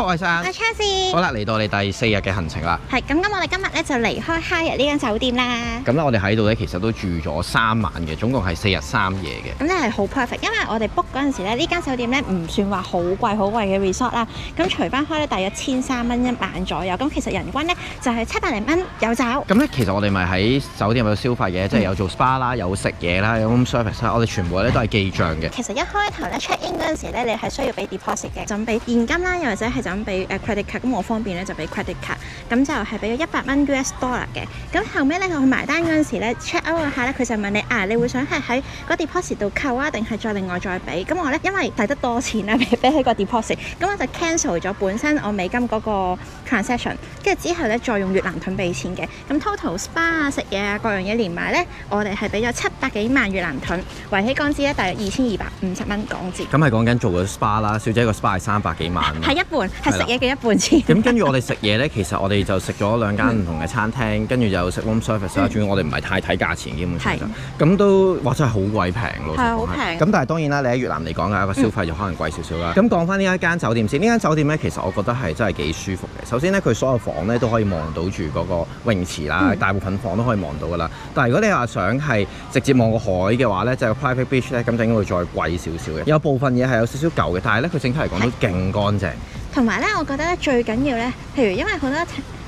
我係生，我係 Chelsea。好啦，嚟到我哋第4日嘅行程啦。係咁，我哋今日咧就離開 Hyatt 呢間酒店啦。咁咧，我哋喺度咧，其實都住咗3晚嘅，總共係4日3夜嘅。咁咧係好 perfect，因為我哋 book 嗰陣時咧，呢間酒店咧唔算話好貴嘅 resort 啦。咁除翻開咧，大約1300蚊一晚左右。咁其實人均咧就係700零蚊有找。咁咧，其實我哋咪喺酒店度消費嘅，即係有做 SPA 啦，有食嘢啦，有 room service 啦，我哋全部咧都係記帳嘅。其實一開頭咧 check in 嗰陣時咧，你係需要俾 deposit 嘅，就咁俾現金啦，又或者係就咁俾credit card。咁我方便咧就俾 credit card，咁就係俾咗100蚊 US dollar 嘅。咁後尾咧佢去埋單嗰陣時咧 check out 嗰下咧，佢就問你你會想係喺個 deposit 度扣啊，定係再另外再俾？咁我咧因為抵得多錢啦，俾起個 deposit，咁我就 cancel 咗本身我美金嗰個 transaction， 跟住之後咧再用越南盾俾錢嘅。咁 total SPA 啊、食嘢啊各樣嘢連埋咧，我哋係俾咗700幾萬越南盾，圍起港紙咧大約2250蚊港紙。咁係講緊做個 SPA 啦，小姐個 SPA 係300幾萬。係一半，係食嘢嘅一半錢。咁跟住我哋食嘢咧，其實我哋就食咗2間唔同嘅餐廳，跟住就食 room service 啦。主要我哋唔係太睇價錢，基本上就咁都哇真係好鬼平咯。係好平。咁但係當然啦，你喺越南嚟講嘅一個消費就可能貴少少啦。咁講翻呢一間酒店先，呢間酒店咧其實我覺得係真係幾舒服嘅。首先咧，佢所有房咧都可以望到住嗰個泳池啦，大部分房都可以望到噶啦。但係如果你話想係直接望個海嘅話咧，就係個 private beach 咧，咁就應該會再貴少少嘅。有部分嘢係有少少舊嘅，但係咧佢整體嚟講都勁乾淨。同埋咧，我覺得咧最緊要咧，譬如因為好多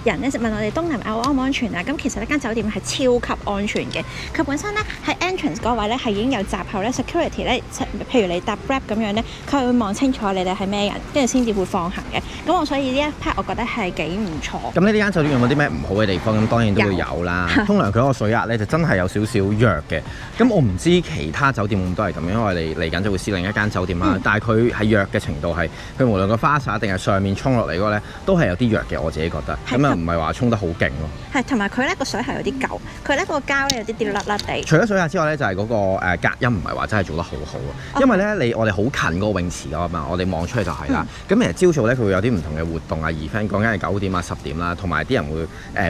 人咧就問我哋東南亞安唔安全啊？咁其實呢間酒店係超級安全嘅。佢本身咧喺 entrance 嗰位咧係已經有閘口咧 security 咧，譬如你搭 Grab 咁樣咧，佢會望清楚你哋係咩人，跟住先至會放行嘅。咁我所以呢一 part 我覺得係幾唔錯。咁呢間酒店有冇啲咩唔好嘅地方？咁當然都會有啦。通常佢嗰個水壓咧就真係有少少弱嘅。咁我唔知其他酒店會唔會都係咁，因為我哋嚟緊就會試另一間酒店啦。但係佢係弱嘅程度係，佢無論個花灑定係上面衝落嚟嗰個咧，都係有啲弱嘅。我自己覺得。咁唔係話沖得好勁咯，係同埋佢咧個水係有啲舊，佢咧個膠咧有啲跌甩甩地。除咗水壓之外咧，就係嗰個隔音唔係話真係做得好好啊。因為咧我哋好近嗰個泳池㗎嘛，我哋望出去就係啦。咁其實朝早咧佢會有啲唔同嘅活動啊，event講緊係9點啊、10點啦，同埋啲人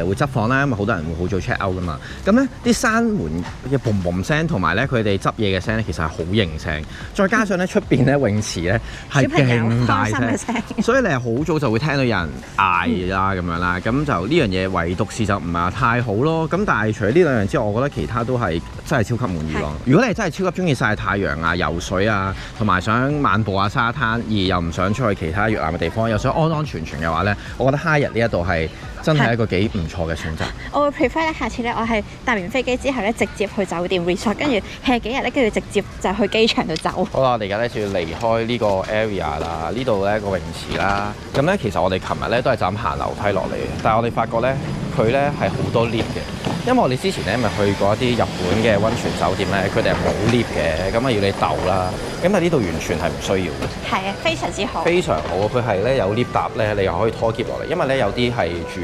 會執房啦，因為好多人會好早 check out 㗎嘛。咁咧啲閂門嘅嘣嘣聲同埋咧佢哋執嘢嘅聲咧，其實係好型聲。再加上咧出邊咧泳池咧係勁大聲，所以你係好早就會聽到有人嗌啦咁樣啦。咁就呢樣嘢唯獨是就唔係話太好咯。咁但係除咗呢2樣之外，我覺得其他都係真係超級滿意咯。如果你真係超級中意曬太陽啊、游水啊，同埋想漫步下沙灘，而又唔想出去其他越南嘅地方，又想安安全全嘅話呢，我覺得 Hyatt 呢一度係真係一個幾唔錯嘅選擇。我會 prefer 咧，下次咧我係搭完飛機之後咧，直接去酒店 resort， 跟住 hea 幾日咧，跟住直接就去機場度走。好啦，我哋而家咧就要離開呢個 area 啦，呢度咧個泳池啦。咁咧其實我哋琴日咧都係就咁行樓梯落嚟嘅，但係我哋發覺咧佢咧係好多 lift 嘅，因為我哋之前咧咪去過一啲日本嘅溫泉酒店咧，佢哋係冇 lift 嘅，咁啊要你鬥啦。咁但係呢度完全係唔需要嘅。係啊，非常之好。非常好，佢係咧有 lift 搭咧，你又可以拖喼落嚟，因為咧有啲係住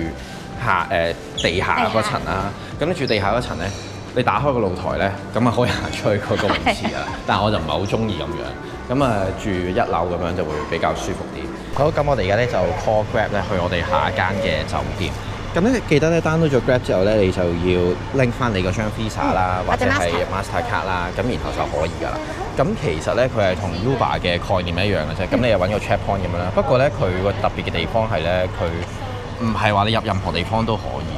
地下嗰層啦。咁你住地下嗰層咧，你打開個露台咧，咁啊可以行出去嗰個泳池啊。但係我就唔係好中意咁樣。咁啊住1樓咁樣就會比較舒服啲。好，咁我哋而家咧就 call Grab 咧去我哋下一間嘅酒店。咁咧記得咧 download 咗 Grab 之後咧，你就要拎翻你嗰張 Visa 啦，或者係 Mastercard 啦，咁然後就可以㗎啦。咁其實咧佢係同 Uber 嘅概念一樣嘅啫。咁你又揾個 check point 咁樣啦。不過咧佢個特別嘅地方係咧，佢唔係話你入任何地方都可以。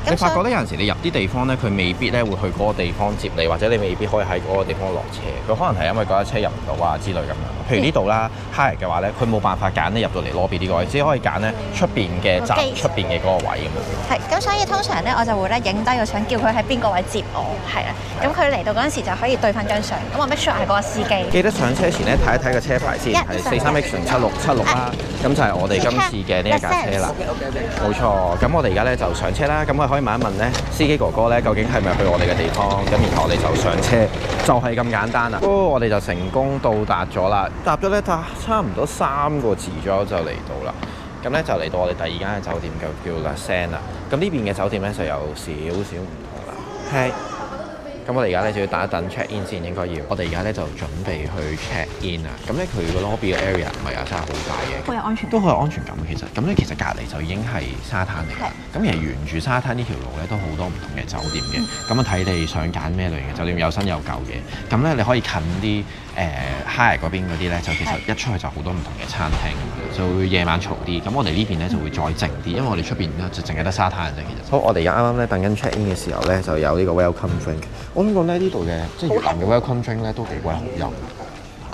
你發覺咧有陣時你入啲地方咧，佢未必咧會去嗰個地方接你，或者你未必可以喺嗰個地方落車。佢可能係因為嗰架車入唔到啊之類咁樣。譬如呢度啦 ，Hyatt 嘅話咧，佢冇辦法揀你入到嚟 lobby 呢個位，只可以揀咧出邊嘅站出邊嘅嗰個位咁樣。係，咁所以通常咧我就會咧影低個相，叫佢喺邊個位接我，係啦。咁佢嚟到嗰陣時就可以對翻張相。咁我 make sure 係嗰個司機。記得上車前咧睇一睇個車牌先，係43X7676啦。咁就係我哋今次嘅呢一架車啦。冇錯。咁我哋而家咧就上車啦。咁我可以問一問咧，司機哥哥咧究竟係咪去我哋嘅地方？咁然後我哋就上車，就係咁簡單啦。我哋就成功到達咗啦，搭咗咧差唔多3個字左右就嚟到啦。咁咧就嚟到我哋第2間嘅酒店，就叫 La Seine啦。咁呢邊嘅酒店咧就有少少唔同啦。係。咁我哋而家咧就要等一等 check in 先，應該要。我哋而家咧就準備去 check in 啊。咁咧佢個 lobby 嘅 area 唔係真係好大嘅，好有安全感，都好有安全感其實。咁咧其實隔離就已經係沙灘嚟嘅。咁其實沿住沙灘呢條路咧都好多唔同嘅酒店嘅。咁啊睇你想揀咩類型嘅酒店，有新有舊嘅。咁咧你可以近啲Hyatt 嗰邊嗰啲咧，就其實一出去就好多唔同嘅餐廳咁樣，就會夜晚嘈啲。咁我哋呢邊咧就會再靜啲，因為我哋出邊咧就淨係得沙灘嘅啫。其實好，我哋而家啱啱咧等緊 check in 嘅時候咧，就有呢個 welcome drink。我想講咧呢度嘅即係越南嘅 welcome drink 咧都幾鬼好飲。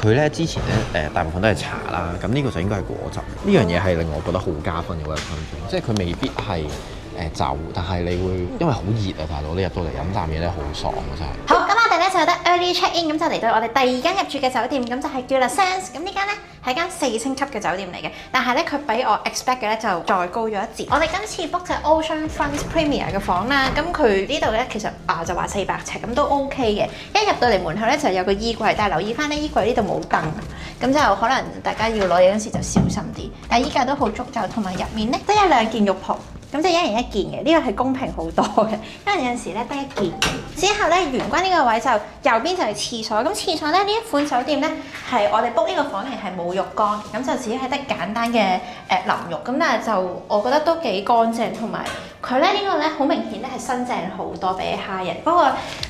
佢咧之前咧大部分都係茶啦，咁呢個就應該係果汁。呢樣嘢係令我覺得好加分嘅 welcome drink，即係佢未必係酒，但係你會因為好熱啊，大佬你入到嚟飲啖嘢咧好爽啊真係。好，咁我哋咧就有得 early check in，咁就嚟到我哋第二間入住嘅酒店，咁就係叫 La Sense。咁呢間咧係間4星級嘅酒店嚟嘅，但係咧佢比我 expect 嘅咧就再高咗一截。我哋今次 book 就 Ocean Front Premier 嘅房啦，咁佢呢度咧其實就話400尺，咁都 OK 嘅。一入到嚟門口咧就有個衣櫃，但係留意翻咧衣櫃呢度冇燈，咁就可能大家要攞嘢嗰時就小心啲。但係依家都好足夠，同埋入面咧得1、2件浴袍。咁即係一人一件嘅，呢個係公平好多嘅，因為有陣時咧得一件。之後咧，玄關呢個位就右邊就係廁所。咁廁所咧呢一款酒店咧係我哋 book 呢個房型係冇浴缸，咁就只係得簡單嘅淋浴。咁但係就我覺得都幾乾淨，同埋佢咧呢個咧好明顯咧係新淨好多比起哈日。不過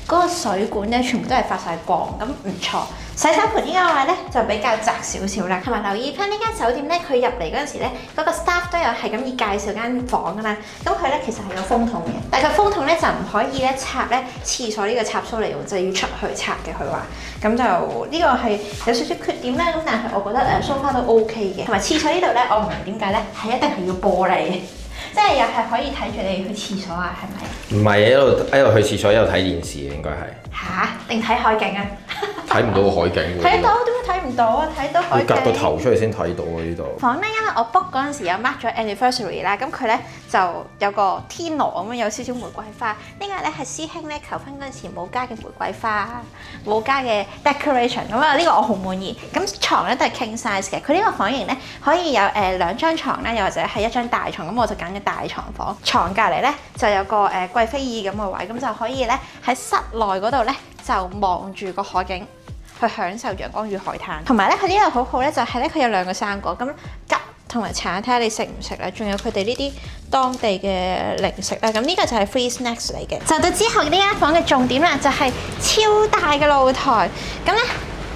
嗰個水管咧全部都係發晒光，咁唔錯。洗手盆呢個位咧就比較窄少少啦，同埋留意翻呢間酒店咧，佢入嚟嗰陣時咧，嗰個 staff 都有係咁意介紹間房噶嘛。咁佢咧其實係有風筒嘅，但係個風筒咧就唔可以咧插咧廁所呢個插蘇嚟用，就要出去插嘅佢話。咁就呢個係有少少缺點啦，咁但係我覺得so far都 OK 嘅。同埋廁所呢度咧，我唔明點解咧係一定係要玻璃嘅，即係又係可以睇住你去廁所啊，係咪？唔係一路去廁所一路睇電視應該係。吓？定睇海景啊？睇唔到個海景喎。睇到點解睇唔到啊？睇到海景。要夾個頭出嚟先睇到啊！呢度房咧，因為我 book 嗰陣時有 mark 咗 anniversary 啦，咁佢咧就有個天鵝咁樣，有少少玫瑰花。呢個咧係師兄咧求婚嗰陣時冇加嘅玫瑰花，冇加嘅 decoration。咁啊，呢個我好滿意。咁床咧都係 king size 嘅。佢呢個房型咧可以有2張床啦，又或者係1張大床。咁我就揀咗大床房。床隔離咧就有個貴妃椅咁嘅位，咁就可以咧喺室內嗰度咧就望住個海景。去享受陽光與海灘，同埋咧佢呢度好好咧，就係咧佢有2個生果，咁桔同埋橙，睇下你食唔食啦。仲有佢哋呢啲當地嘅零食啦。咁呢個就係 free snacks 嚟嘅。就到之後呢間房嘅重點啦，就係超大嘅露台。咁咧，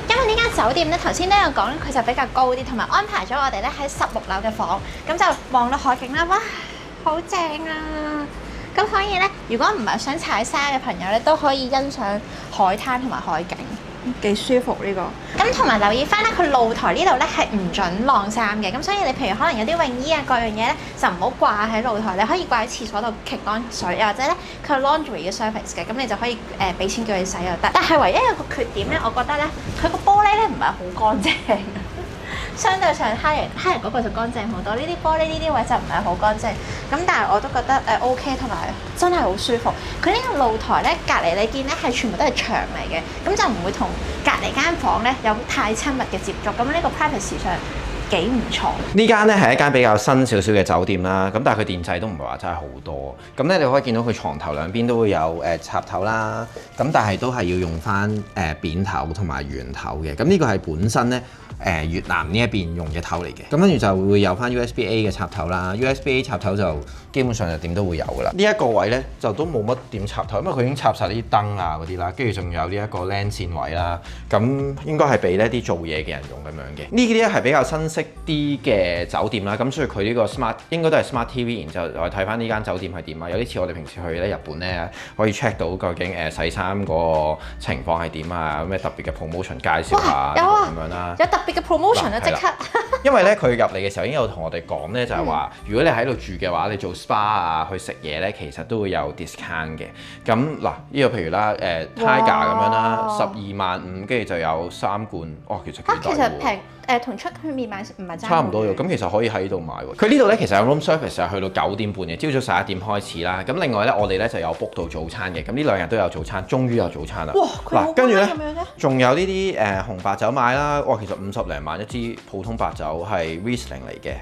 因為呢間酒店咧頭先都有講咧，佢就比較高啲，同埋安排咗我哋咧喺16樓嘅房，咁就望到海景啦。哇，好正啊！咁所以咧，如果唔係想踩沙嘅朋友咧，都可以欣賞海灘同埋海景。幾舒服呢個，咁同埋留意翻咧，佢露台呢度咧係唔準晾衫嘅，咁所以你譬如可能有啲泳衣啊各樣嘢咧，就唔好掛喺露台，你可以掛喺廁所度擎乾水，又或者咧佢有 laundry 嘅 service 嘅，咁你就可以俾錢叫佢洗又得。但係唯一有個缺點咧，我覺得咧佢個玻璃咧唔係好乾淨。相對上哈人嗰個就乾淨好多，呢啲玻璃呢啲位就唔係好乾淨，咁但係我都覺得OK，同埋真係好舒服。佢呢個露台咧隔離你見咧係全部都係牆嚟嘅，咁就唔會同隔離間房咧有太親密嘅接觸，咁呢個 privacy 上幾唔錯。呢間咧係一間比較新少少嘅酒店啦，咁但係佢電掣都唔係話真係好多，咁咧你可以見到佢床頭兩邊都會有插頭啦，咁但係都係要用翻扁頭同埋圓頭嘅，咁呢個係本身咧。越南呢一邊用嘅頭嚟嘅，咁跟住就會有翻 USB-A 嘅插頭啦 ，USB-A 插頭就基本上就點都會有噶啦。呢一個位咧就都冇乜點插頭，因為佢已經插晒啲燈啊嗰啲啦，跟住仲有呢一個 LAN 線位啦，咁應該係俾呢啲做嘢嘅人用咁樣嘅。呢啲咧係比較新式啲嘅酒店啦，咁所以佢呢個 smart 應該都係 smart TV，然之後我睇翻呢間酒店係點啊，有啲似我哋平時去咧日本咧可以 check 到究竟洗衫嗰個情況係點啊，有咩特別嘅 promotion 介紹啊咁樣啦。有特別嘅 promotion 啊！即刻，因為咧佢入嚟嘅時候已經有同我哋講咧，就係話如果你喺度住嘅話，你做 SPA 啊，去食嘢咧，其實都會有 discount 嘅。咁嗱，呢個譬如啦，Tiger 咁樣啦，12.5，跟住就有3罐，哦，其實幾抵喎。其實平。同出去面買唔係差唔多嘅，咁其實可以喺呢度買喎。佢呢度咧其實有 room service 係去到9點半嘅，朝早11點開始啦。咁另外咧，我哋咧就有 book 到早餐嘅。咁呢2日都有早餐，終於有早餐啦。哇！嗱，跟住咧，仲有呢啲紅白酒買啦。哇，其實50零萬一支普通白酒係 Riesling 嚟嘅。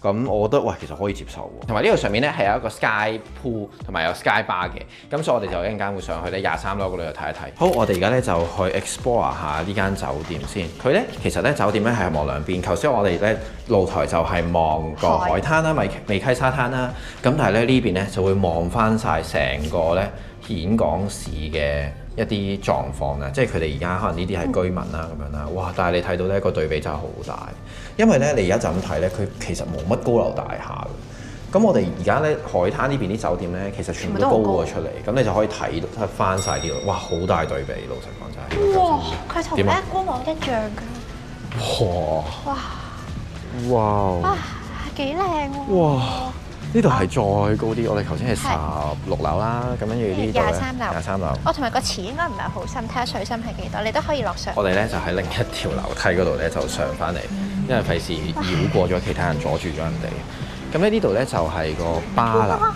咁我覺得喂其實可以接受喎。同埋呢度上面咧係有一個 Sky Pool 同埋有 Sky Bar 嘅，咁所以我哋就一陣間會上去咧23樓嗰度去睇一睇。好，我哋而家咧就去 explore 下呢間酒店先。佢咧其實咧酒店咧係望兩邊，頭先我哋咧露台就係望個海灘啦，美溪沙灘啦，咁但係咧呢邊咧就會望翻晒成個咧峴港市嘅一啲狀況啊，即係佢哋而家可能呢啲係居民啦咁樣啦，哇！但係你睇到呢個對比真係好大，因為咧你而家就咁睇咧，佢其實冇乜高樓大廈嘅。咁我哋而家咧海灘呢邊啲酒店咧，其實全部都高過出嚟，咁你就可以睇翻晒啲咯。哇！好大對比，老實講真係。哇！佢同咩官網一樣㗎。哇！哇！哇！幾靚喎！哇！呢度係再高啲，我哋頭先係16樓啦，咁跟住呢度23樓。哦，同埋個池應該唔係好深，睇下水深係幾多，你都可以落上。我哋咧就喺另一條樓梯嗰度咧就上翻嚟，因為費事繞過咗其他人，阻住咗人哋。咁咧呢度咧就係個巴啦，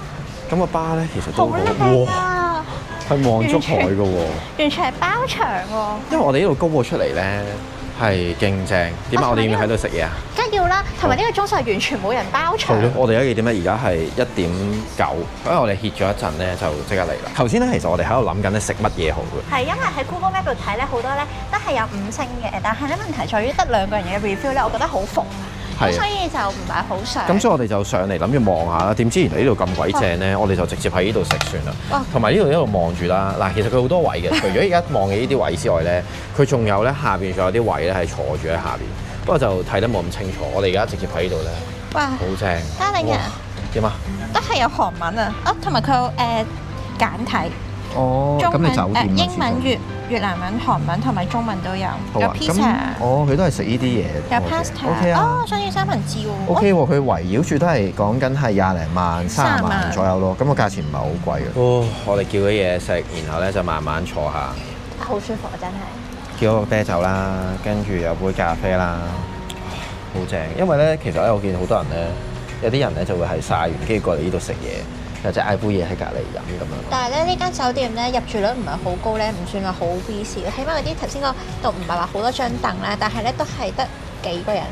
咁個巴咧其實都好靚啊，係望足海嘅喎，完全係包場喎。因為我哋呢度高過出嚟咧係勁正。點解我哋要唔要喺度食嘢啊？梗要啦，同埋呢個鐘數係完全冇人包場。係咯，我哋而家幾點咧？而家係1:09，因為我哋歇咗一陣咧，就即刻嚟啦。頭先咧，其實我哋喺度諗緊咧食乜嘢好嘅。係因為喺 Google Map 度睇咧，好多咧都係有5星嘅，但係咧問題在於得2個人嘅 review 咧，我覺得好服。咁所以就唔係好想。咁所以我哋就上嚟諗住望下啦。點知原來呢度咁鬼正咧，我哋就直接喺呢度食算啦。同埋呢度一路望住啦。嗱，其實佢好多位嘅，除咗而家望嘅呢啲位之外咧，佢仲有咧下邊仲有啲位咧係坐住喺下邊。不過就睇得冇咁清楚。我哋而家直接喺呢度咧，哇，好正。嘉玲啊，點啊？都係有韓文啊，同埋佢有簡體。哦，中文、英文、越南文、韓文同埋中文都有。有 pizza。佢都係食呢啲嘢。有 pasta。OK 啊。想要三文治喎。OK 喎，佢圍繞住都係講緊係20零萬、30萬左右咯。咁個價錢唔係好貴嘅。我哋叫咗嘢食，然後咧就慢慢坐下。好舒服啊！真係。叫咗個啤酒啦，跟住有杯咖啡啦，好正。因為咧，其實咧，我見好多人咧，有啲人咧就會係曬完跟住過嚟呢度食嘢。或者嗌杯嘢喺隔離飲咁樣。但係咧呢間酒店咧入住率唔係好高咧，唔算話好 busy 嘅。起碼嗰啲頭先個度唔係話好多張凳啦，但係咧都係得幾個人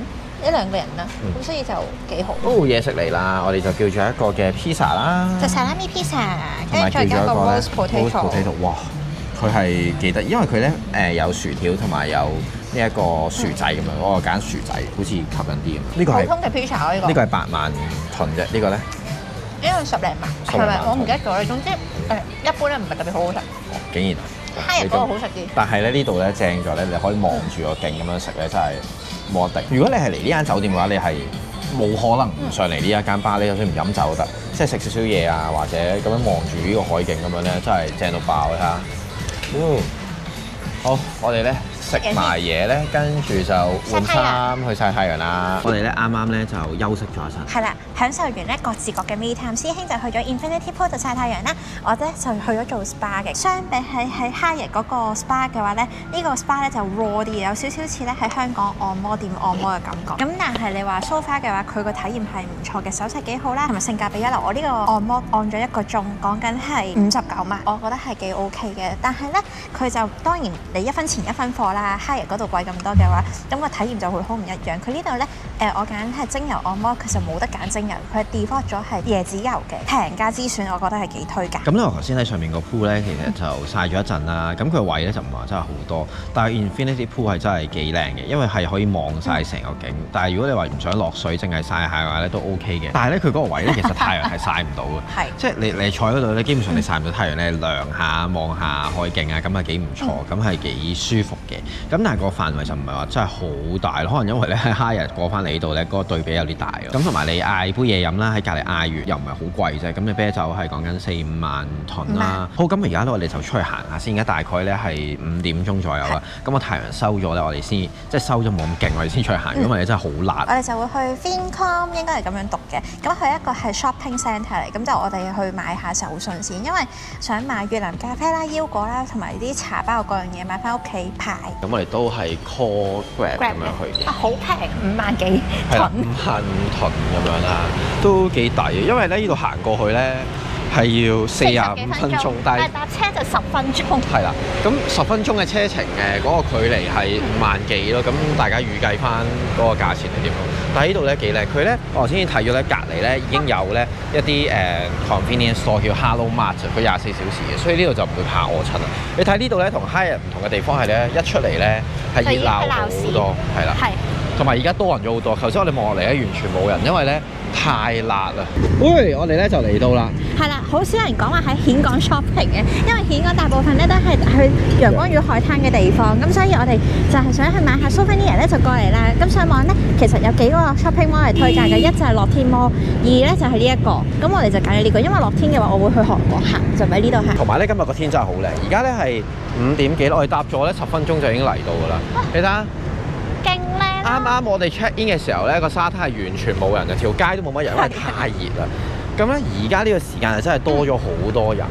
1-2個人啦，咁所以就幾好。嘢食嚟啦，我哋就叫咗一個嘅 pizza 啦，就salami pizza，跟住再加個 roast potato。哇！佢係幾得意，因為佢咧有薯條同埋有呢一個薯仔咁樣，我揀薯仔好似吸引啲咁。呢個係普通嘅 pizza 呢個係8萬盾啫，呢個咧。因為10零萬，係咪？我唔記得咗啦。總之一般咧唔係特別好好食。竟然蝦仁嗰個好食啲。但係咧呢度咧正咗咧，你可以望住個景咁樣食咧，真係冇得敵。如果你係嚟呢間酒店嘅話，你係冇可能唔上嚟呢一間吧。你就算唔飲酒都得，即係食少少嘢啊，或者咁樣望住呢個海景咁樣咧，真係正到爆啦！好，我哋咧食埋嘢咧，跟住就換衫去曬太陽啦。我哋咧啱啱咧就休息咗一陣。係啦，享受完咧各自各嘅 me time。師兄就去咗 Infinity Pool 度曬太陽啦，我咧就去咗做 SPA 嘅。相比喺Hyatt嗰個 SPA 嘅話咧，呢個 SPA 咧就 raw 啲，有少少似咧喺香港按摩店按摩嘅感覺。咁但係你話 so far 嘅話，佢個體驗係唔錯嘅，手勢幾好啦，同埋性價比一流。我呢個按摩按咗1個鐘，講緊係59萬，我覺得係幾 OK 嘅。但係咧，佢就當然你1分錢1分貨啦。Hyatt嗰度貴咁多嘅話，咁個體驗就會好唔一樣。佢呢度咧，我揀係精油按摩，其實冇得揀精油，佢係 default 咗係椰子油嘅，平價之選，我覺得係幾推介。咁咧，我頭先喺上面個 pool 咧，其實就曬咗一陣啦。咁佢位咧就唔係真係好多，但係 Infinity Pool 係真係幾靚嘅，因為係可以望晒成個景。但係如果你話唔想落水，淨係曬下嘅話咧，都 OK 嘅。但係咧，佢嗰個位咧，其實太陽係曬唔到嘅，即係你坐喺嗰度咧，基本上你曬唔到太陽咧，涼下望下海景啊，咁係幾唔錯，咁係幾舒服嘅。咁但係個範圍就唔係話真係好大咯，可能因為咧喺Hyatt過翻嚟呢度咧，嗰個對比有啲大咯。咁同埋你嗌杯嘢飲啦，喺隔離嗌完又唔係好貴啫。咁你啤酒係講緊4-5萬盾啦。好，咁而家咧我哋就出去行下先。而家大概咧係5點鐘左右啦。咁個太陽收咗咧，我哋先即係收咗冇咁勁，我哋先出去行。因為你真係好辣。我哋就會去 Fincom，應該係咁樣讀嘅。咁佢一個係 shopping centre 嚟，咁就我哋去買下手信先，因為想買越南咖啡啦、腰果啦，同埋啲茶包各樣嘢買翻屋企排。咁我哋都係 call Grab 咁樣去嘅。好平，5萬幾盾。5萬盾咁樣啦，都幾抵。因為咧呢度行過去咧係要45分鐘，但係搭車就10分鐘。係啦，咁10分鐘嘅車程嗰個距離係5萬幾咯，咁大家預計翻嗰個價錢係點咯？但係呢度咧幾靚，佢咧我頭先睇咗咧隔離咧已經有咧一啲convenience store 叫 Hello Mart，佢24小時嘅，所以呢度就唔會怕餓親啦。你睇呢度咧同 Hyatt 唔同嘅地方係咧，一出嚟咧係熱鬧好多，係啦，同埋而家多人咗好多。頭先我哋望落嚟咧完全冇人，因為咧太辣啦。喂，我哋咧就嚟到啦。係啦，好少人講話喺峴港 shopping 嘅，因為峴港大部分咧都係去陽光與海灘嘅地方，咁所以我哋就係想去買下 souvenir 咧就過嚟啦。咁上網咧其實有幾個 shopping mall 嚟推介嘅，一就係樂天 mall，二咧就係呢一個。咁我哋就揀咗呢個，因為樂天嘅話我會去韓國行，就喺呢度行。同埋咧今日個天真係好靚，而家咧係5點幾，我哋搭咗咧10分鐘就已經嚟到㗎啦。你睇下，勁靚！啱啱我哋 check in 嘅時候咧，個沙灘係完全冇人嘅，條街都冇乜人，因為太熱啦。咁咧而家呢個時間係真係多咗好多人，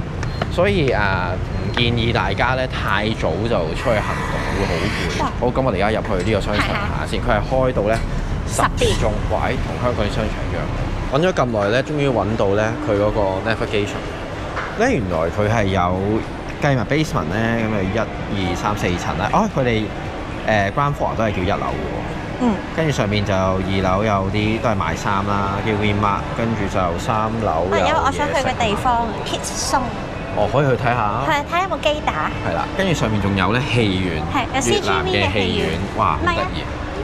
所以唔建議大家咧太早就出去行動，會好攰。好，咁我哋而家入去呢個商場行下先，佢係開到咧10點鐘，哇！同香港啲商場一樣。揾咗咁耐咧，終於揾到咧佢嗰個 navigation。咧原來佢係有計埋 basement 咧，咁啊1、2、3、4層啦。哦，佢哋ground floor 都係叫1樓嘅喎。跟住上面就2樓有啲都係賣衫啦，叫 Winmart， 跟住就3樓有嘢食。因為我想去嘅地方 Kitson。哦，可以去睇下。係睇下有冇機打。係啦，跟住上面仲有咧戲院，有 CGV 嘅戲院，哇，好得意。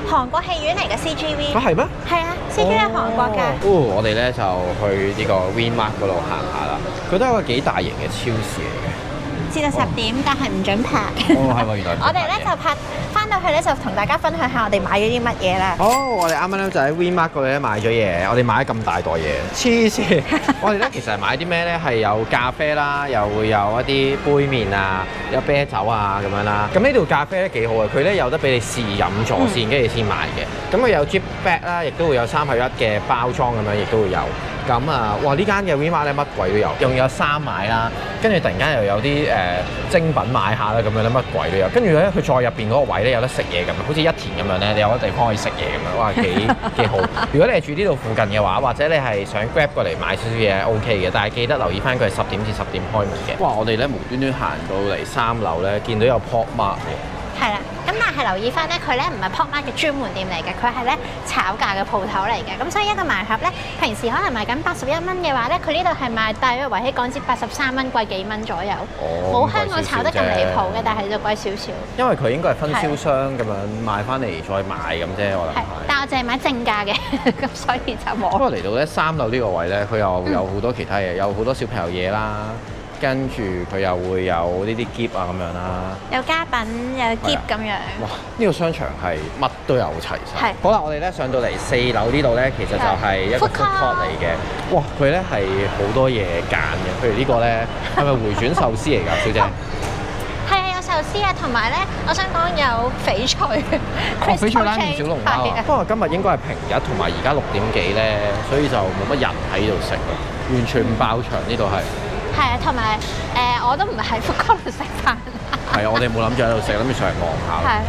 韓國戲院嚟嘅 CGV。係咩？係啊，CGV 係韓國㗎。我哋咧就去呢個 Winmart 嗰度行下啦。佢都係一個幾大型嘅超市嚟嘅。至到10點，但係唔準拍。係喎，原來。我哋咧就拍翻到去咧，就同大家分享下我哋買咗啲乜嘢啦。我哋啱啱咧就喺 Winmart 嗰度咧買咗嘢，我哋買咗咁大袋嘢，黐線！我哋咧其實係買啲咩咧？係有咖啡啦，又會有一啲杯麵啊，有啤酒啊咁樣啦。咁呢度咖啡咧幾好啊，佢咧有得俾你試飲咗先，跟住先買嘅。咁佢有 Drip Bag 啦，亦都會有3合1嘅包裝咁樣，亦都會有。咁哇！呢間嘅 Winmart 咧乜鬼都有，仲有衫買啦，跟住突然間又有啲精品買下啦咁樣咧，乜鬼都有。跟住咧佢再入邊嗰個位咧有得食嘢咁樣，好似一田咁樣咧，你有個地方可以食嘢咁樣，哇幾好！如果你係住呢度附近嘅話，或者你係想 Grab 過嚟買少少嘢 OK 嘅，但係記得留意翻佢係10點至10點開門嘅。哇！我哋咧無端端行到嚟3樓咧，見到有 Pop Mart 喎。係啦，咁但係留意翻咧，佢咧唔係 Pop Mart 嘅專門店嚟嘅，佢係咧炒價嘅鋪頭嚟嘅。咁所以一個盲盒咧，平時可能賣緊81蚊嘅話咧，佢呢度係賣大約維起港紙83蚊，貴幾蚊左右。冇香港炒得咁離譜嘅，但係就貴少少。因為佢應該係分銷商咁樣賣翻嚟再賣咁啫，我諗係。但我淨係買正價嘅，咁所以就冇。不過嚟到咧3樓呢個位咧，佢又有好多其他嘢，有好多小朋友嘢啦。跟住佢又會有呢啲喼啊咁樣啦，有家品有喼咁樣。哇！呢個商場係乜都有齊晒。好啦，我哋咧上到嚟4樓呢度咧，其實就係一個 food court 嚟嘅。哇！佢咧係好多嘢揀嘅，譬如呢個咧係咪回轉壽司嚟㗎，小姐？係啊，有壽司啊，同埋咧，我想講有翡翠。翡翠拉麵小籠包啊！不過今日應該係平日，同埋而家6點幾咧，所以就冇乜人喺度食咯，完全唔爆場呢度係。係啊，同埋我都唔係喺 food court 度食飯。係啊，我哋冇諗住喺度食，諗住上嚟望下。係，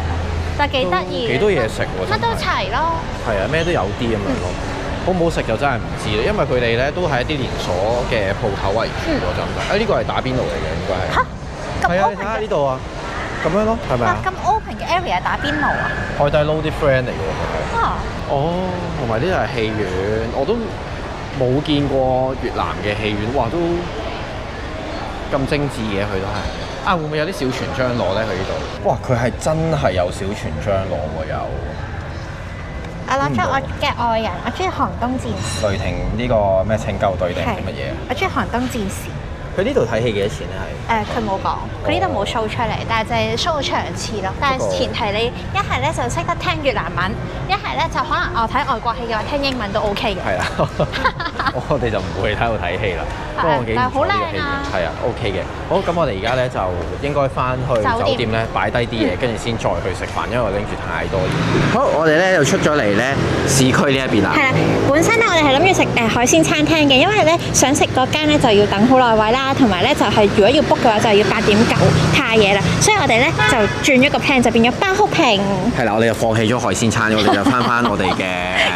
但係幾得意。幾多嘢食喎！乜都齊咯。係啊，咩都有啲咁樣咯。好唔好食就真係唔知啦，因為佢哋咧都係一啲連鎖嘅鋪頭為主喎，真係。呢個係打邊爐嚟嘅，應該係。嚇！咁 open 嘅？係啊，你睇下呢度啊，咁樣咯，係咪啊？咁 open 嘅 area 打邊爐啊？海底撈啲 friend 嚟嘅喎，係。啊！哦，同埋呢度係戲院，我都冇見過越南嘅戲院，哇都〜咁精緻嘅佢都係啊，會唔會有啲小全張螺咧？佢呢度哇，佢係真係有小全張螺喎，有。我攞咗我嘅愛人，我中意寒冬戰士。雷霆呢個咩拯救隊定係乜嘢？我中意寒冬戰士。佢呢度睇戲幾多錢咧？係佢冇講，佢呢度冇 show 出嚟，但係就係 show 場次咯。但係前提你一係咧就識得聽越南文，一係咧就可能我睇外國戲嘅話聽英文都 OK 嘅。係啦，我哋就唔會喺度睇戲啦。不過幾唔錯呢個戲院，係啊 OK 嘅。好，咁我哋而家咧就應該翻去酒店咧擺低啲嘢，跟住先再去食飯，因為我拎住太多嘢。好，我哋咧又出咗嚟咧市區呢一邊啦。係啦，本身咧我哋係諗住食海鮮餐廳嘅，因為咧想食嗰間咧就要等好耐位啦。啦，同埋咧就係如果要 book 嘅話就要8.9太夜啦，所以我哋咧就轉咗個 plan 就變咗包好平。係啦，我哋就放棄咗海鮮餐，我哋就翻我哋嘅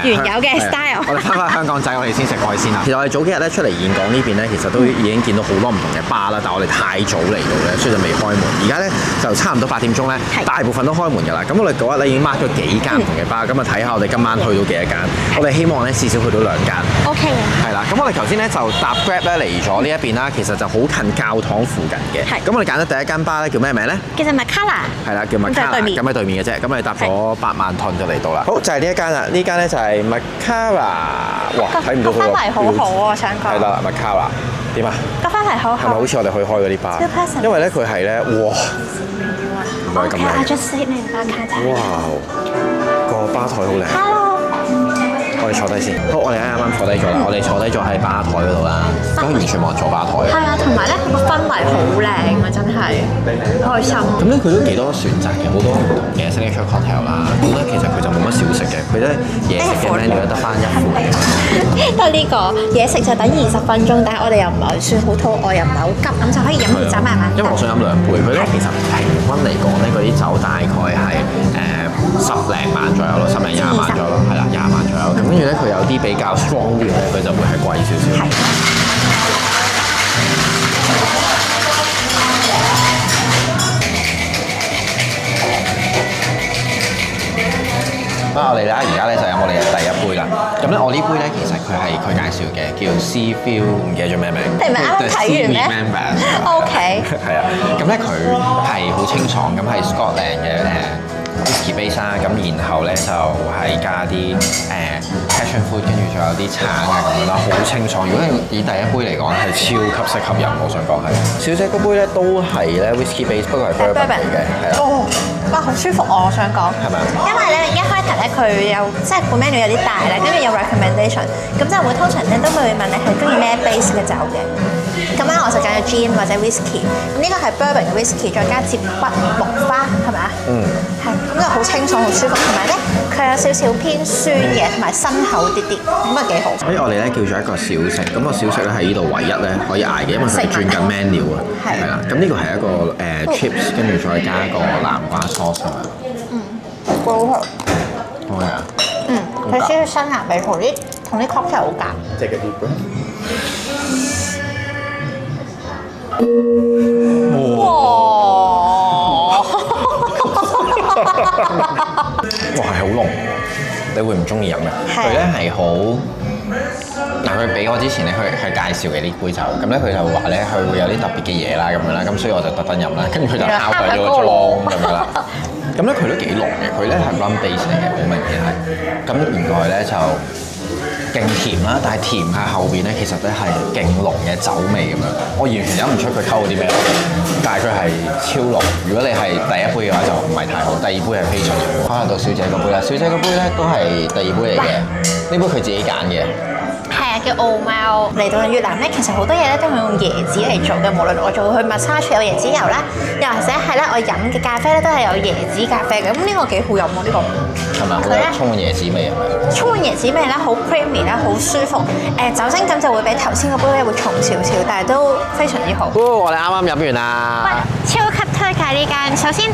原有嘅 style。我哋翻香港仔，我哋先食海鮮啦。其實我哋早幾日咧出嚟演講呢邊咧，其實都已經見到好多唔同嘅巴啦，但係我哋太早嚟到咧，所以就未開門。而家咧就差唔多8點鐘咧，大部分都開門㗎啦。咁我哋嗰日咧已經 mark 咗幾間唔同嘅巴，咁啊睇下我哋今晚去到幾多間。我哋希望咧至少去到2間。OK 嘅。係啦，咁我哋頭先咧就搭 Grab 咧嚟咗呢一邊啦，其實就好近教堂附近嘅。係。咁我哋揀咗第一間巴咧叫咩名咧？其實 Macala。係啦，叫 Macala。咁喺對面嘅啫。咁我哋搭咗8萬噸就嚟到啦。好，就係呢一間啦。呢間咧就係 Macala。哇，睇唔到佢個。個氛圍好好啊，我想講。係啦 ，Macala 點啊？個氛圍好好。係咪好似我哋去開嗰啲巴？因為咧佢係咧，哇！唔係咁靚。哇！個吧台好靚。Hello。我哋坐低先。好，我哋啱啱坐低咗啦。我哋坐低咗喺吧台嗰度啦。咁完全冇人坐吧台。係啊，同埋咧個氛圍好靚啊，真係開心。咁咧佢都幾多選擇嘅，好多唔同嘅 signature cocktail 啦。咁咧其實佢就冇乜小食嘅，佢咧嘢食嘅 menu 得翻1款。得呢個嘢食就等20分鐘，但係我哋又唔係算好肚餓，又唔係好急，咁就可以飲啲酒慢慢。因為我想飲2杯，佢咧其實平均嚟講咧，嗰啲酒大概係10零萬左右咯，10零20萬左右咯，係啦，20萬左右。咁跟住咧，佢有啲比較 strong 啲咧，佢就會係貴少少。係。我哋咧而家咧就飲我哋嘅第1杯啦。咁咧我呢杯咧其實佢係佢介紹嘅，叫 Seafield， 唔記得咗咩名。你咪啱睇完咩 ？OK。係啊，咁咧佢係好清爽，咁係 Scotland 嘅whisky base 啦，咁然後咧就係加啲passion fruit，跟住仲有啲橙啊咁樣啦，好清爽。如果以第1杯嚟講係超級適合飲，我想講係。小姐嗰杯咧都係咧 whisky base， 不過係 bourbon 嚟嘅，係啦。哦，哇，好舒服啊！我想講。係咪？因為咧一開頭咧佢有即係個 menu 有啲大咧，跟住有 recommendation， 咁就會通常咧都會問你係中意咩 base 嘅酒嘅。咁咧我就揀咗 gin 或者 whisky， 咁呢個係 bourbon 嘅 whisky， 再加接骨木花，係咪啊？嗯。係，咁就好清爽，好舒服，同埋咧佢有少少偏酸嘅，同埋辛口啲啲，咁啊幾好。所以我哋咧叫咗一個小食，咁個小食咧喺呢度唯一咧可以嗌嘅，因為佢係轉緊 menu 啊。係啦，咁呢個係一個chips， 跟住再加一個南瓜 sauce 啊。嗯，好好。好啊。嗯，佢少少辛辣味，同啲 cocktail 好夾。即係嗰啲。哇！哇，係好濃喎！你會唔中意飲嘅？佢咧係好嗱，佢俾我之前咧，佢介紹嘅呢杯酒，咁咧佢就話咧，佢會有啲特別嘅嘢啦，咁樣啦，咁所以我就特登飲啦，跟住佢就敲鬼咗個裝咁樣啦。咁咧佢都幾濃嘅，佢咧係 rum base 嚟嘅，好明顯係。咁原來咧就勁甜啦，但係甜喺後邊咧，其實咧係勁濃嘅酒味咁樣。我完全飲唔出佢溝咗啲咩，但係佢係超濃。如果你係第1杯嘅話就唔係太好，第2杯係非常之好。翻到小姐嗰杯啦，小姐嗰杯咧都係第2杯嚟嘅，呢杯佢自己揀嘅。係啊，叫澳貓。嚟到越南咧，其實好多嘢咧都係用椰子嚟做嘅，無論我做去 massage 有椰子油啦，又或者係咧我飲嘅咖啡咧都係有椰子咖啡嘅，咁呢個幾好飲喎呢個。係咪好有充滿椰子味啊？充滿椰子味啦，好 creamy 啦，好舒服。酒精感就會比頭先嗰杯咧會重少少，但係都非常之好。我哋啱啱飲完啦。喂，超級推介呢間。首先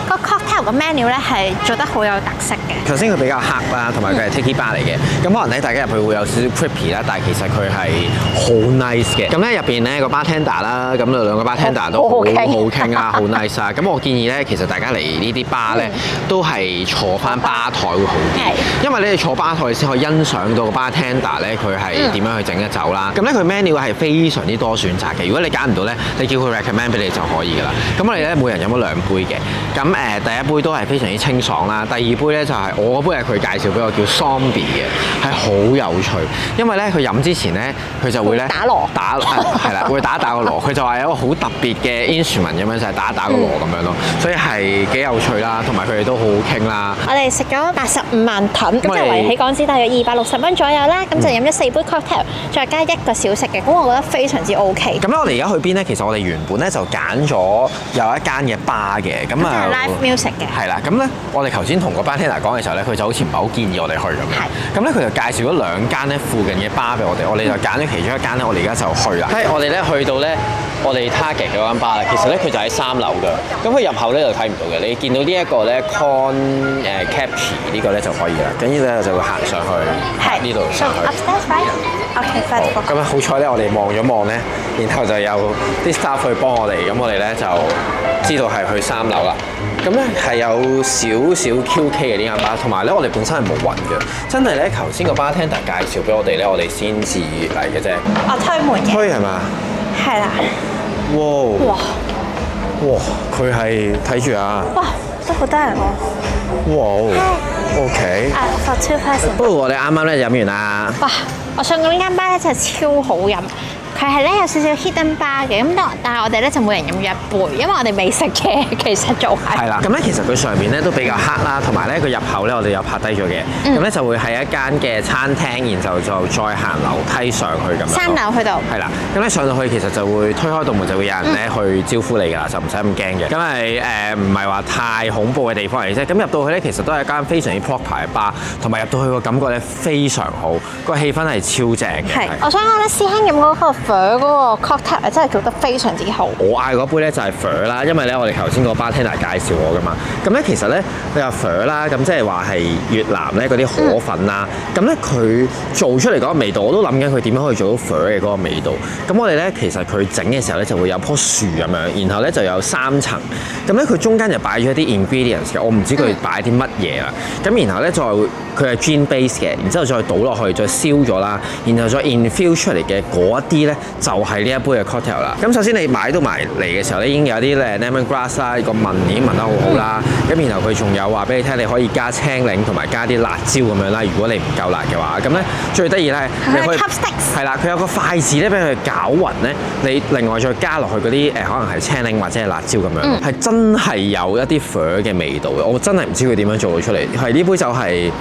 個 cocktail 個 menu 咧係做得好有特色嘅。頭先佢比較黑啦，同埋佢係 tiki bar 嚟嘅。咁可能咧大家入去會有少少 creepy 啦，但係其實佢係好 nice 嘅。咁咧入邊咧個 bartender 啦，咁就2個 bartender 都好好傾啊，好 nice 啊。咁我建議咧，其實大家嚟呢啲 bar 咧都係坐翻吧台會好啲，因為你哋坐吧台先可以欣賞到個 bartender 咧佢係點樣去整一酒啦。咁咧佢 menu 係非常之多選擇嘅。如果你揀唔到咧，你叫佢 recommend 俾你就可以噶啦。咁我哋咧每人飲咗2杯嘅。咁第1杯都係非常之清爽啦。第2杯咧就係我嗰杯係佢介紹俾我叫 Zombie 嘅，係好有趣。因為咧佢飲之前咧佢就會咧打鑼係啦，會打個鑼。佢就話有一個好特別嘅 instrument 咁樣就係打個鑼咁樣咯，所以係幾有趣啦，同埋佢哋都好好傾啦。我哋食咗85萬噸，咁就圍起港紙大約260蚊左右啦。咁就飲咗4杯 cocktail， 再加1個小食嘅，咁我覺得非常之 OK。咁咧我哋而家去邊咧？其實我哋原本咧就揀咗有一間嘅吧嘅，咁啊 live music 嘅。係啦，咁咧我哋頭先同個 bartender 講嘅時候咧，佢就好似唔係好建議我哋去咁樣。咁咧佢就介紹咗兩間咧附近嘅吧俾我哋，我哋就揀咗其中一間咧，我哋而家就去啦。即係我哋咧去到咧我哋 target 嗰間吧啦，其實咧佢就喺3樓㗎，咁佢入口咧就睇唔到嘅，你見到呢一個咧 con capture 呢個咧就可以啦，跟住咧就會行上去呢度上去。Upstairs, right? Okay, fine. 咁啊好彩咧，我哋望咗望咧，然後就有啲 staff 去幫我哋，咁我哋咧就知道係去3樓啦。咁咧係有少少 QK 嘅呢間吧，同埋咧我哋本身係冇雲嘅，真係咧頭先個 bartender 介紹俾我哋咧，我哋先至嚟嘅啫。我推門嘅。推係嘛？係啦。哇！哇！佢係睇住啊！哇！都好多人喎。哇 ！OK。For 2 person。不過我哋啱啱咧飲完啦。哇！我上過呢間吧咧真係超好飲。佢係咧有少少 hidden bar 嘅，咁但係我哋咧就每人飲咗一杯，因為我哋未食嘅，其實做係。係啦，咁咧其實佢上面咧都比較黑啦，同埋咧個入口咧我哋有拍低咗嘅，咁咧就會係一間嘅餐廳，然後就再行樓梯上去咁樣。3樓去到。係啦，咁咧上到去其實就會推開道門就會有人咧去招呼你㗎啦，就唔使咁驚嘅。咁係唔係話太恐怖嘅地方嚟啫。咁入到去咧其實都係一間非常之 proper 嘅吧，同埋入到去個感覺咧非常好，個氣氛係超正嘅。係，我想講咧師兄飲嗰個嗰個 cocktail 真係做得非常之好。我嗌嗰杯咧就係粉啦，因為咧我哋頭先個 bartender 介紹我噶嘛。咁咧其實咧佢有粉啦，咁即係話係越南咧嗰啲河粉啦。咁咧佢做出嚟嗰個味道，我都諗緊佢點樣可以做到粉嘅嗰個味道。咁我哋咧其實佢整嘅時候咧就會有棵樹咁樣，然後咧就有3層。咁咧佢中間就擺咗一啲 ingredients 嘅，我唔知佢擺啲乜嘢啦。咁然後咧再佢係 gin base 嘅，然之後再倒落去，再燒咗啦，然後再 infuse 出嚟嘅嗰一啲咧就係呢一杯嘅 cocktail 啦。咁首先你買到埋嚟嘅時候咧，已經有啲lemongrass 啦，個聞已經聞得好好啦。咁然後佢仲有話俾你聽，你可以加青檸同埋加啲辣椒咁樣啦。如果你唔夠辣嘅話，咁咧最得意咧，你可以係啦，佢有個筷子咧俾佢攪勻咧，你另外再加落去嗰啲可能係青檸或者係辣椒咁樣，係真係有一啲粉嘅味道嘅。我真係唔知佢點樣做到出嚟。係呢杯就係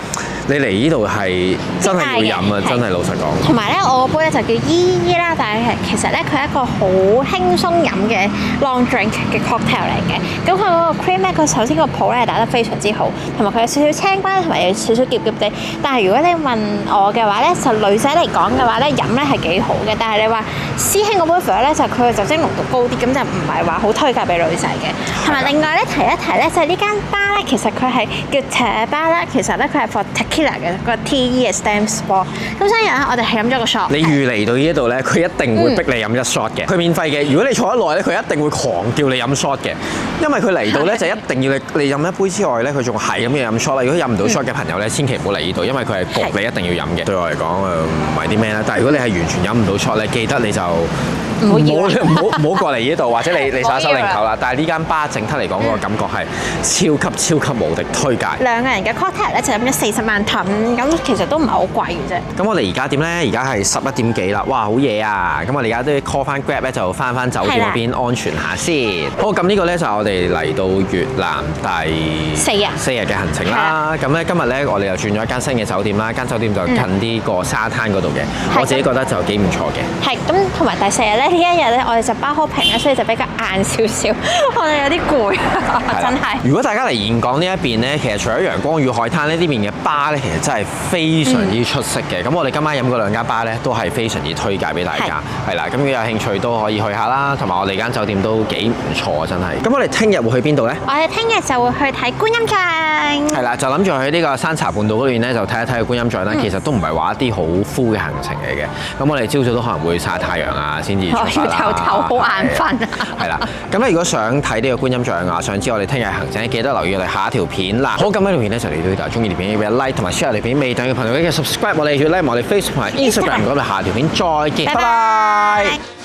你嚟呢度係真係要飲啊！真係老實講。同埋咧，我個杯咧就叫依依啦，但係其實咧佢係一個好輕鬆飲嘅 long drink 嘅 cocktail 嚟嘅。咁佢嗰個 cream 咧，佢首先個泡咧打得非常之好，同埋佢有少少青瓜，同埋有少少澀澀地。但係如果你問我嘅話咧，就女仔嚟講嘅話咧，飲咧係幾好嘅。但係你話師兄嗰杯粉咧，就佢嘅酒精濃度高啲，咁就唔係話好推介俾女仔嘅。同埋另外咧提一提咧，就係呢間吧咧，其實佢係叫 Tequila 啦，其實咧佢係 for tequila 嘅個 TE 嘅 stands for。咁所以咧，我哋係飲咗個 shot。你預嚟到呢一度咧，佢一定會逼你飲一 shot 嘅。佢免費嘅，如果你坐得耐咧，佢一定會狂叫你飲 shot 嘅。因為佢嚟到咧就一定要你飲一杯之外咧，佢仲係咁樣飲 shot 啦。如果飲唔到 shot 嘅朋友咧，千祈唔好嚟呢度，因為佢係焗你一定要飲嘅。對我嚟講唔係啲咩啦。但係如果你係完全飲唔到 shot 咧，記得你就唔好過嚟呢度，或者你耍手擰頭啦。但係呢間吧整體嚟講嗰個感覺係超級無敵推介。兩個人嘅 cocktail 咧就飲咗40萬盾，咁其實都唔係好貴嘅啫。咁我哋而家點咧？而家係11點幾啦，哇好夜啊！咁我哋而家都要 call 翻 Grab 咧，就翻酒店嗰邊安全下先。好，咁呢個咧就係我哋嚟到越南第4日嘅行程啦。咁咧今日咧我哋又轉咗一間新嘅酒店啦，間酒店就近啲個沙灘嗰度嘅，我自己覺得就幾唔錯嘅。係咁，同埋第4日咧呢一日咧，我哋就包好平咧，所以就比較晏少少，我哋有啲攰，真係。如果大家嚟峴港呢一邊咧，其實除咗陽光與海灘呢邊嘅吧咧，其實真係非常之出色嘅。咁我哋今晚飲嗰2間吧咧，都係非常之推介俾大家。係啦，咁如果有興趣都可以去下啦，同埋我哋間酒店都幾唔錯啊，真係。咁我哋聽日會去邊度咧？我哋聽日就會去睇觀音像。係啦，就諗住去呢個山茶半島嗰邊咧，就睇一睇個觀音像啦。其實都唔係話一啲好 full 嘅行程嚟嘅。咁我哋朝早都可能會曬太陽啊，先至出發啦。要唞好眼瞓啊！係啦，咁咧如果想睇呢個觀音像啊，想知我哋聽日行程，記得留意我哋下一條片啦。好，咁呢條片咧就嚟到呢度，中意條片記得 like 同埋 share 條片，未訂閱嘅朋友記得 subscribe 我哋，仲要 like 我哋 Facebook 同埋 Instagram。咁我哋下條片再見，拜拜。